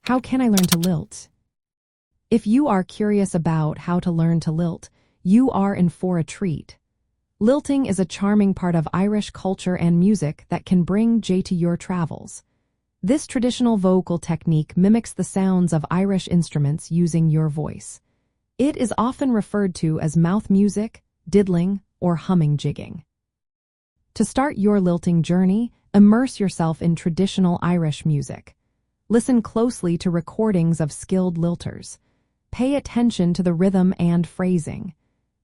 How can I learn to lilt? If you are curious about how to learn to lilt, you are in for a treat. Lilting is a charming part of Irish culture and music that can bring joy to your travels. This traditional vocal technique mimics the sounds of Irish instruments using your voice. It is often referred to as mouth music, diddling, or humming jigging. To start your lilting journey, immerse yourself in traditional Irish music. Listen closely to recordings of skilled lilters. Pay attention to the rhythm and phrasing.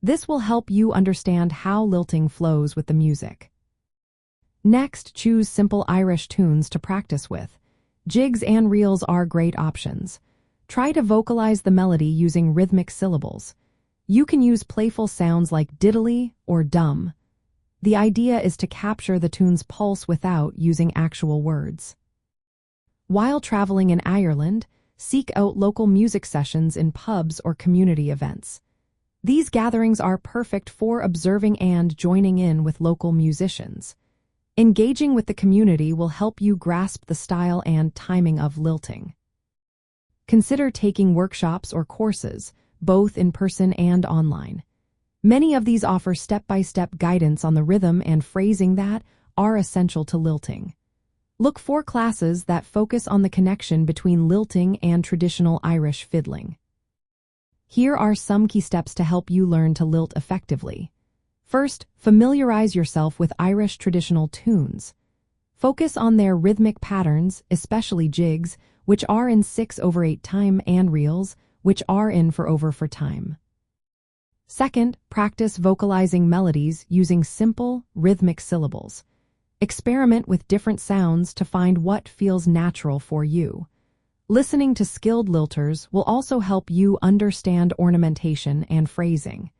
This will help you understand how lilting flows with the music. Next, choose simple Irish tunes to practice with. Jigs and reels are great options. Try to vocalize the melody using rhythmic syllables. You can use playful sounds like diddly or dum. The idea is to capture the tune's pulse without using actual words. While traveling in Ireland, seek out local music sessions in pubs or community events. These gatherings are perfect for observing and joining in with local musicians. Engaging with the community will help you grasp the style and timing of lilting. Consider taking workshops or courses, both in person and online. Many of these offer step-by-step guidance on the rhythm and phrasing that are essential to lilting. Look for classes that focus on the connection between lilting and traditional Irish fiddling. Here are some key steps to help you learn to lilt effectively. First, familiarize yourself with Irish traditional tunes. Focus on their rhythmic patterns, especially jigs, which are in 6/8 time, and reels, which are in 4/4 time. Second, practice vocalizing melodies using simple, rhythmic syllables. Experiment with different sounds to find what feels natural for you. Listening to skilled lilters will also help you understand ornamentation and phrasing.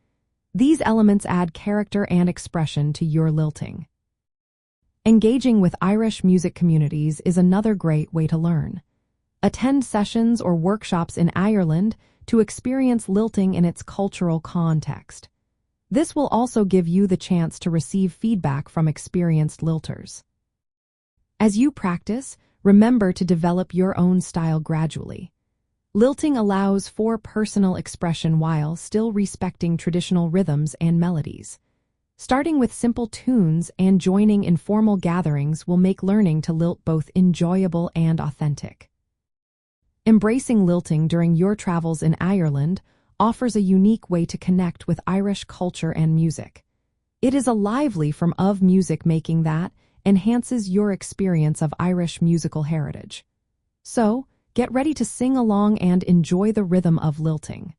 These elements add character and expression to your lilting. Engaging with Irish music communities is another great way to learn. Attend sessions or workshops in Ireland to experience lilting in its cultural context. This will also give you the chance to receive feedback from experienced lilters. As you practice, remember to develop your own style gradually. Lilting allows for personal expression while still respecting traditional rhythms and melodies. Starting with simple tunes and joining informal gatherings will make learning to lilt both enjoyable and authentic. Embracing lilting during your travels in Ireland offers a unique way to connect with Irish culture and music. It is a lively form of music making that enhances your experience of Irish musical heritage. So, get ready to sing along and enjoy the rhythm of lilting.